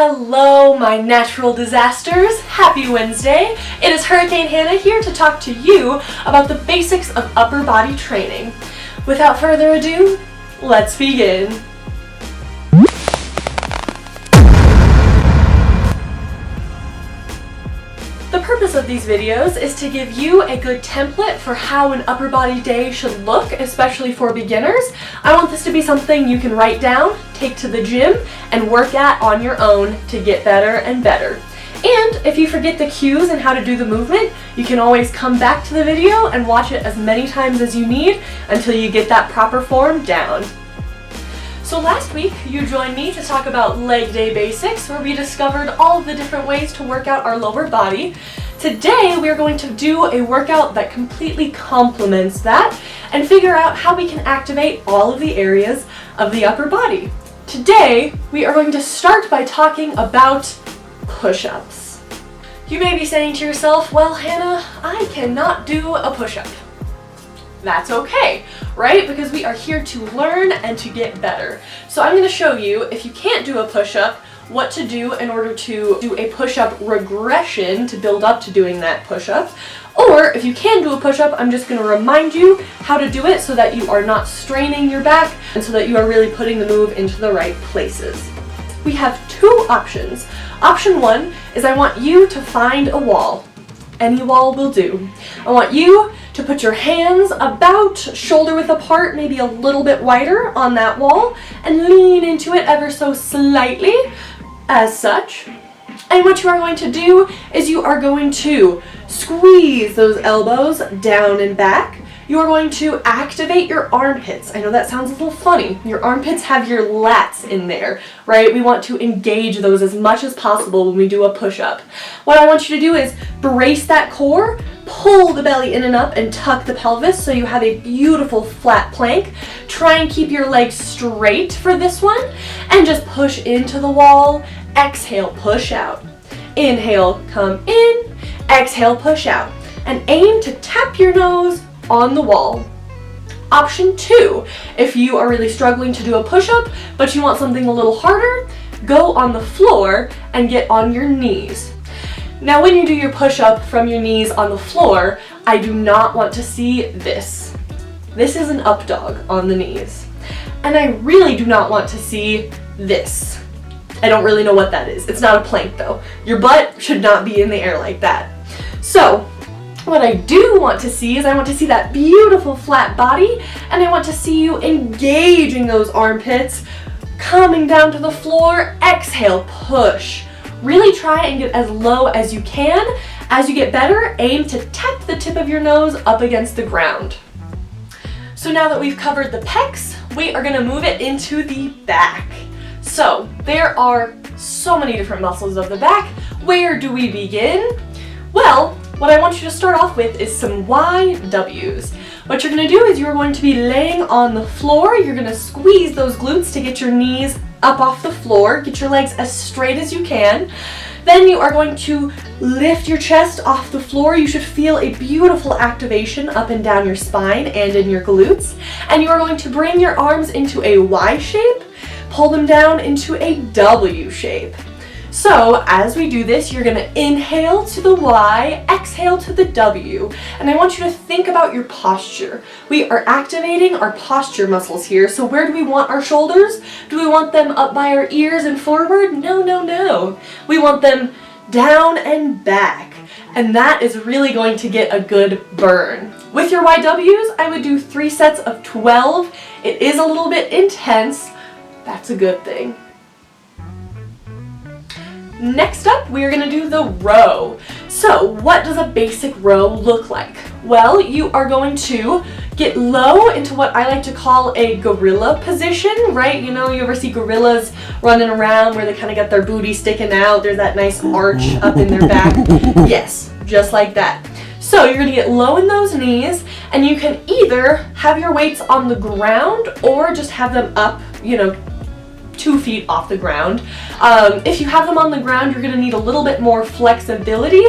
Hello, my natural disasters. Happy Wednesday. It is Hurricane Hannah here to talk to you about the basics of upper body training. Without further ado, let's begin. The purpose of these videos is to give you a good template for how an upper body day should look, especially for beginners. I want this to be something you can write down, take to the gym, and work at on your own to get better and better. And if you forget the cues and how to do the movement, you can always come back to the video and watch it as many times as you need until you get that proper form down. So last week, you joined me to talk about leg day basics, where we discovered all of the different ways to work out our lower body. Today, we are going to do a workout that completely complements that and figure out how we can activate all of the areas of the upper body. Today, we are going to start by talking about push-ups. You may be saying to yourself, well, Hannah, I cannot do a push-up. That's okay, right? Because we are here to learn and to get better. So I'm going to show you, if you can't do a push-up, what to do in order to do a push-up regression to build up to doing that push-up. Or if you can do a push-up, I'm just going to remind you how to do it so that you are not straining your back and so that you are really putting the move into the right places. We have two options. Option one is I want you to find a wall. Any wall will do. I want you to put your hands about shoulder width apart, maybe a little bit wider on that wall, and lean into it ever so slightly, as such. And what you are going to do is you are going to squeeze those elbows down and back. You are going to activate your armpits. I know that sounds a little funny. Your armpits have your lats in there, right? We want to engage those as much as possible when we do a push-up. What I want you to do is brace that core, pull the belly in and up, and tuck the pelvis so you have a beautiful flat plank. Try and keep your legs straight for this one, and just push into the wall. Exhale, push out. Inhale, come in. Exhale, push out. And aim to tap your nose on the wall. Option two, if you are really struggling to do a push-up, but you want something a little harder, go on the floor and get on your knees. Now when you do your push-up from your knees on the floor, I do not want to see this. This is an up dog on the knees. And I really do not want to see this. I don't really know what that is. It's not a plank though. Your butt should not be in the air like that. So, what I do want to see is I want to see that beautiful flat body, and I want to see you engaging those armpits, coming down to the floor. Exhale, push. Really try and get as low as you can. As you get better, aim to tap the tip of your nose up against the ground. So now that we've covered the pecs, we are going to move it into the back. So there are so many different muscles of the back. Where do we begin? Well, what I want you to start off with is some YWs. What you're going to do is you're going to be laying on the floor. You're going to squeeze those glutes to get your knees up off the floor. Get your legs as straight as you can. Then you are going to lift your chest off the floor. You should feel a beautiful activation up and down your spine and in your glutes. And you are going to bring your arms into a Y shape, pull them down into a W shape. So as we do this, you're going to inhale to the Y, exhale to the W, and I want you to think about your posture. We are activating our posture muscles here. So where do we want our shoulders? Do we want them up by our ears and forward? No, no, no. We want them down and back, and that is really going to get a good burn. With your YWs, I would do 3 sets of 12. It is a little bit intense. That's a good thing. Next up, we're going to do the row. So what does a basic row look like? Well, you are going to get low into what I like to call a gorilla position, right? You know, you ever see gorillas running around where they kind of got their booty sticking out? There's that nice arch up in their back. Yes, just like that. So you're going to get low in those knees, and you can either have your weights on the ground or just have them up, 2 feet off the ground. If you have them on the ground, you're going to need a little bit more flexibility,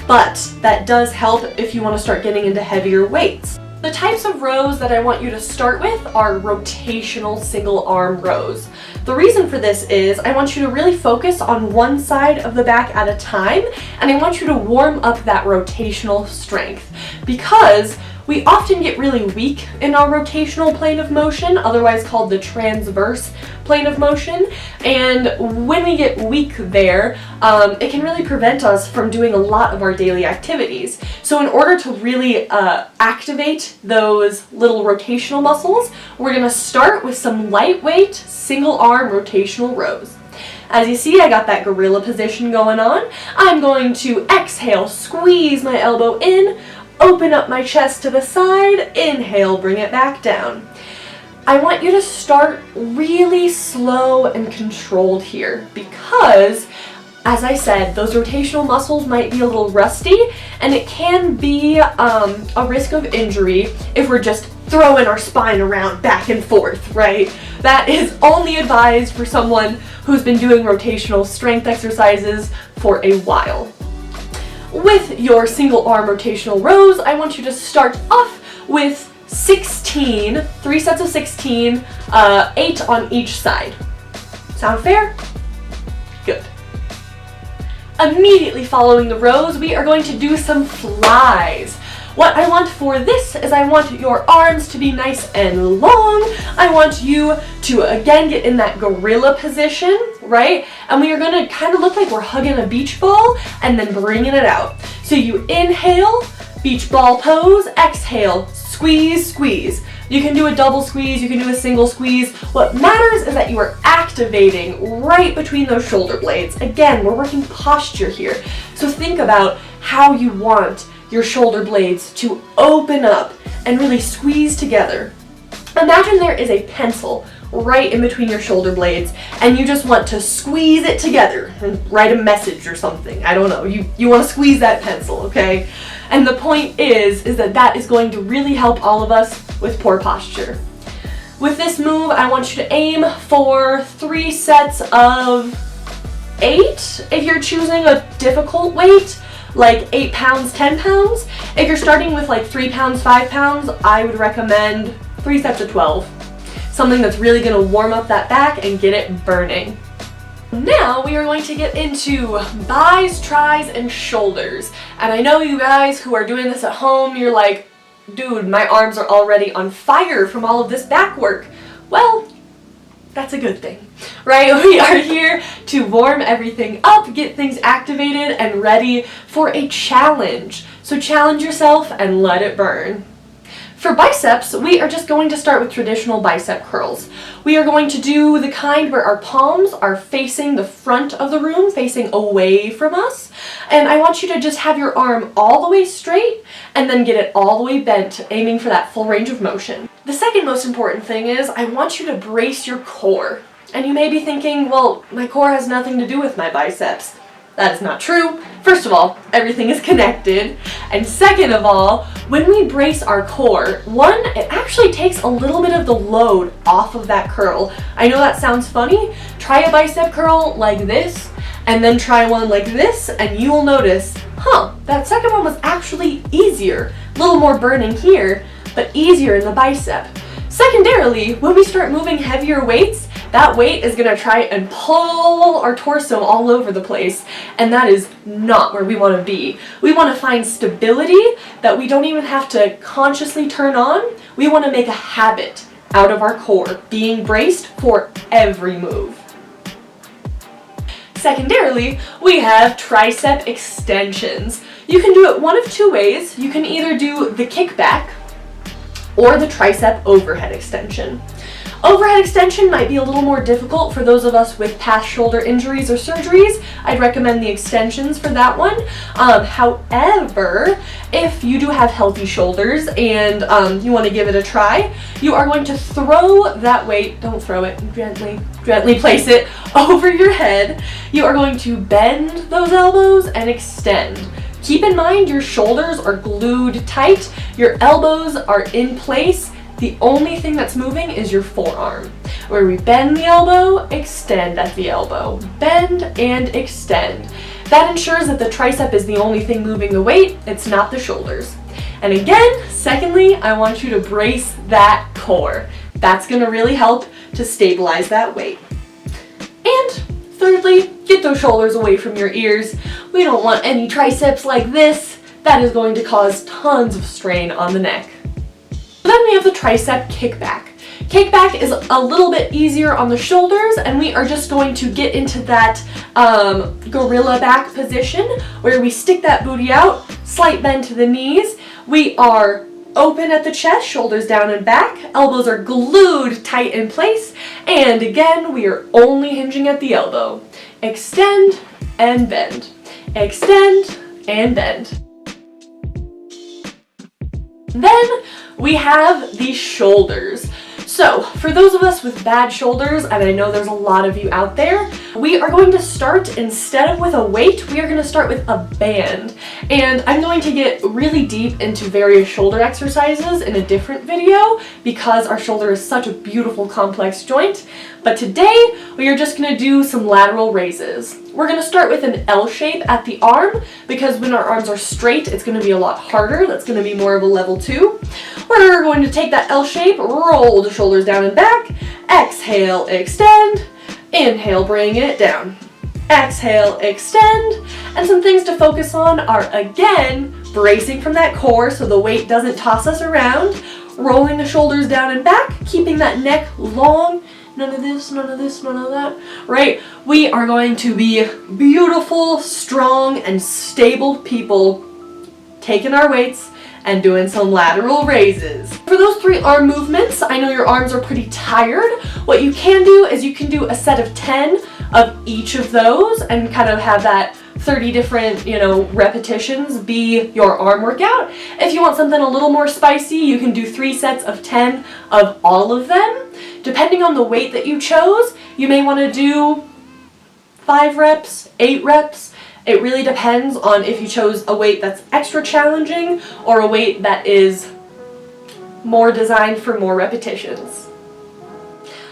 but that does help if you want to start getting into heavier weights. The types of rows that I want you to start with are rotational single arm rows. The reason for this is I want you to really focus on one side of the back at a time, and I want you to warm up that rotational strength, because we often get really weak in our rotational plane of motion, otherwise called the transverse plane of motion, and when we get weak there, it can really prevent us from doing a lot of our daily activities. So in order to really activate those little rotational muscles, we're going to start with some lightweight single arm rotational rows. As you see, I got that gorilla position going on. I'm going to exhale, squeeze my elbow in, open up my chest to the side, inhale, bring it back down. I want you to start really slow and controlled here because, as I said, those rotational muscles might be a little rusty, and it can be a risk of injury if we're just throwing our spine around back and forth, right? That is only advised for someone who's been doing rotational strength exercises for a while. With your single arm rotational rows, I want you to start off with 16, 3 sets of 16, 8 on each side. Sound fair? Good. Immediately following the rows, we are going to do some flies. What I want for this is I want your arms to be nice and long. I want you to, again, get in that gorilla position, right? And we are going to kind of look like we're hugging a beach ball and then bringing it out. So you inhale, beach ball pose, exhale, squeeze, squeeze. You can do a double squeeze, you can do a single squeeze. What matters is that you are activating right between those shoulder blades. Again, we're working posture here. So think about how you want your shoulder blades to open up and really squeeze together. Imagine there is a pencil right in between your shoulder blades and you just want to squeeze it together and write a message or something. I don't know. You want to squeeze that pencil, okay? And the point is that is going to really help all of us with poor posture. With this move, I want you to aim for 3 sets of 8 if you're choosing a difficult weight, like 8 pounds, 10 pounds. If you're starting with like 3 pounds, 5 pounds, I would recommend 3 sets of 12. Something that's really going to warm up that back and get it burning. Now we are going to get into buys, tries, and shoulders. And I know you guys who are doing this at home, you're like, dude, my arms are already on fire from all of this back work. Well, that's a good thing, right? We are here to warm everything up, get things activated and ready for a challenge. So challenge yourself and let it burn. For biceps, we are just going to start with traditional bicep curls. We are going to do the kind where our palms are facing the front of the room, facing away from us. And I want you to just have your arm all the way straight and then get it all the way bent, aiming for that full range of motion. The second most important thing is I want you to brace your core. And you may be thinking, well, my core has nothing to do with my biceps. That is not true. First of all, everything is connected. And second of all, when we brace our core, one, it actually takes a little bit of the load off of that curl. I know that sounds funny. Try a bicep curl like this, and then try one like this, and you will notice, that second one was actually easier. A little more burning here, but easier in the bicep. Secondarily, when we start moving heavier weights, that weight is going to try and pull our torso all over the place, and that is not where we want to be. We want to find stability that we don't even have to consciously turn on. We want to make a habit out of our core, being braced for every move. Secondarily, we have tricep extensions. You can do it one of 2 ways. You can either do the kickback or the tricep overhead extension. Overhead extension might be a little more difficult for those of us with past shoulder injuries or surgeries. I'd recommend the extensions for that one. However, if you do have healthy shoulders and you want to give it a try, you are going to throw that weight, don't throw it, gently place it over your head. You are going to bend those elbows and extend. Keep in mind your shoulders are glued tight, your elbows are in place. The only thing that's moving is your forearm. Where we bend the elbow, extend at the elbow. Bend and extend. That ensures that the tricep is the only thing moving the weight, it's not the shoulders. And again, secondly, I want you to brace that core. That's going to really help to stabilize that weight. Thirdly, get those shoulders away from your ears. We don't want any triceps like this. That is going to cause tons of strain on the neck. Then we have the tricep kickback. Kickback is a little bit easier on the shoulders, and we are just going to get into that gorilla back position where we stick that booty out, slight bend to the knees. We are open at the chest, shoulders down and back, elbows are glued tight in place, and again, we are only hinging at the elbow. Extend and bend. Extend and bend. Then we have the shoulders. So for those of us with bad shoulders, and I know there's a lot of you out there, we are going to start, instead of with a weight, we are going to start with a band. And I'm going to get really deep into various shoulder exercises in a different video because our shoulder is such a beautiful complex joint. But today we are just going to do some lateral raises. We're going to start with an L shape at the arm because when our arms are straight, it's going to be a lot harder. That's going to be more of a level 2. We're going to take that L shape, roll the shoulders down and back, exhale, extend, inhale, bring it down, exhale, extend, and some things to focus on are, again, bracing from that core so the weight doesn't toss us around, rolling the shoulders down and back, keeping that neck long, none of this, none of this, none of that, right? We are going to be beautiful, strong, and stable people taking our weights and doing some lateral raises. For those 3 arm movements, I know your arms are pretty tired. What you can do is you can do a set of 10 of each of those and kind of have that 30 different, repetitions be your arm workout. If you want something a little more spicy, you can do 3 sets of 10 of all of them. Depending on the weight that you chose, you may want to do 5 reps, 8 reps. It really depends on if you chose a weight that's extra challenging or a weight that is more designed for more repetitions.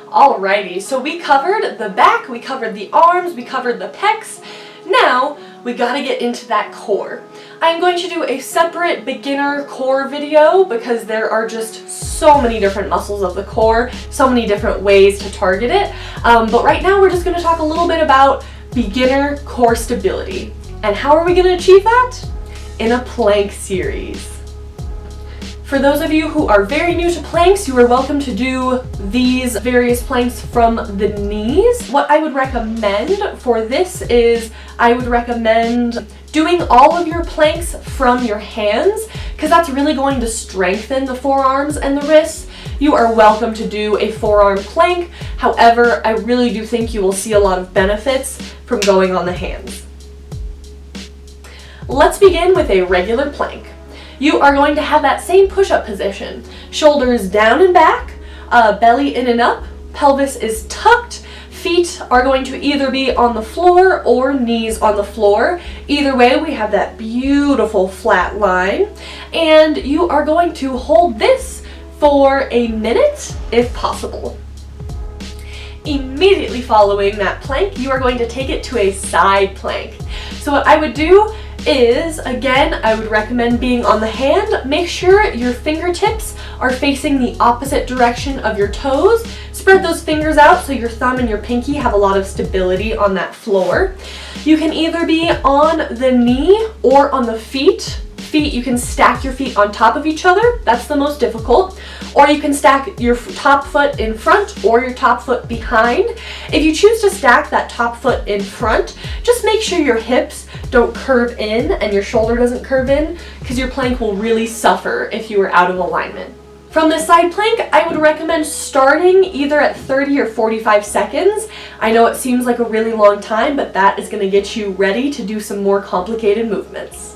Alrighty, so we covered the back, we covered the arms, we covered the pecs. Now we gotta get into that core. I'm going to do a separate beginner core video because there are just so many different muscles of the core, so many different ways to target it. But right now we're just going to talk a little bit about beginner core stability. And how are we going to achieve that? In a plank series. For those of you who are very new to planks, you are welcome to do these various planks from the knees. What I would recommend for this is I would recommend doing all of your planks from your hands because that's really going to strengthen the forearms and the wrists. You are welcome to do a forearm plank. However, I really do think you will see a lot of benefits from going on the hands. Let's begin with a regular plank. You are going to have that same push-up position. Shoulders down and back, belly in and up, pelvis is tucked, feet are going to either be on the floor or knees on the floor. Either way, we have that beautiful flat line. And you are going to hold this for a minute if possible. Immediately following that plank, you are going to take it to a side plank. So what I would do is, again, I would recommend being on the hand. Make sure your fingertips are facing the opposite direction of your toes. Spread those fingers out so your thumb and your pinky have a lot of stability on that floor. You can either be on the knee or on the feet. You can stack your feet on top of each other. That's the most difficult. Or you can stack your top foot in front or your top foot behind. If you choose to stack that top foot in front, just make sure your hips don't curve in and your shoulder doesn't curve in because your plank will really suffer if you are out of alignment. From this side plank, I would recommend starting either at 30 or 45 seconds. I know it seems like a really long time, but that is going to get you ready to do some more complicated movements.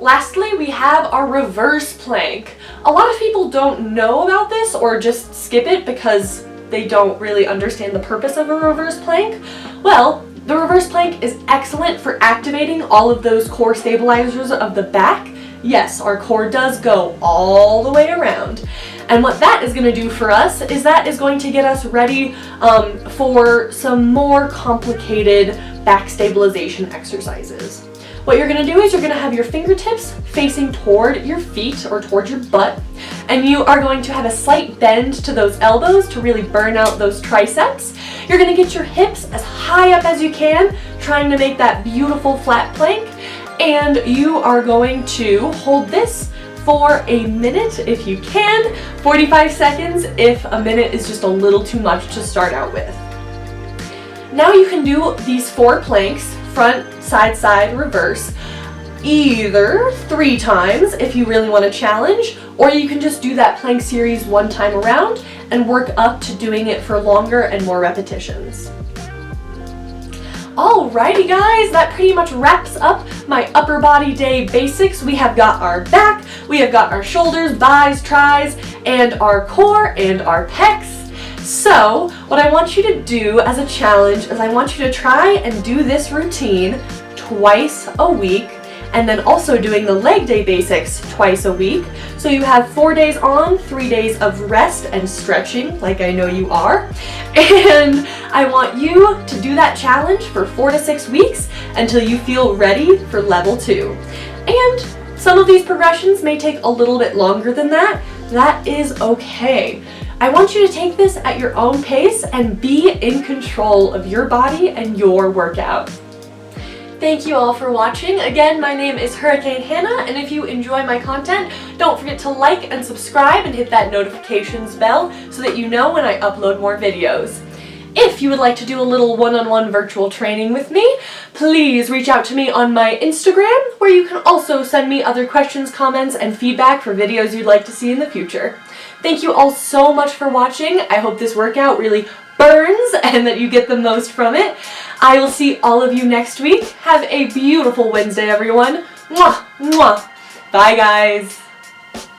Lastly, we have our reverse plank. A lot of people don't know about this or just skip it because they don't really understand the purpose of a reverse plank. Well, the reverse plank is excellent for activating all of those core stabilizers of the back. Yes, our core does go all the way around. And what that is going to do for us is that is going to get us ready for some more complicated back stabilization exercises. What you're gonna do is you're gonna have your fingertips facing toward your feet or toward your butt, and you are going to have a slight bend to those elbows to really burn out those triceps. You're gonna get your hips as high up as you can, trying to make that beautiful flat plank, and you are going to hold this for a minute if you can, 45 seconds if a minute is just a little too much to start out with. Now you can do these 4 planks, front, side, side, reverse, either 3 times if you really want to challenge, or you can just do that plank series 1 time around and work up to doing it for longer and more repetitions. Alrighty guys, that pretty much wraps up my upper body day basics. We have got our back, we have got our shoulders, buys, tries, and our core and our pecs. So what I want you to do as a challenge is I want you to try and do this routine twice a week, and then also doing the leg day basics twice a week. So you have 4 days on, 3 days of rest and stretching, like I know you are. And I want you to do that challenge for 4 to 6 weeks until you feel ready for level 2. And some of these progressions may take a little bit longer than that. That is okay. I want you to take this at your own pace and be in control of your body and your workout. Thank you all for watching. Again, my name is Hurricane Hannah, and if you enjoy my content, don't forget to like and subscribe and hit that notifications bell so that you know when I upload more videos. If you would like to do a little one-on-one virtual training with me, please reach out to me on my Instagram, where you can also send me other questions, comments, and feedback for videos you'd like to see in the future. Thank you all so much for watching. I hope this workout really burns and that you get the most from it. I will see all of you next week. Have a beautiful Wednesday, everyone. Mwah, mwah. Bye, guys.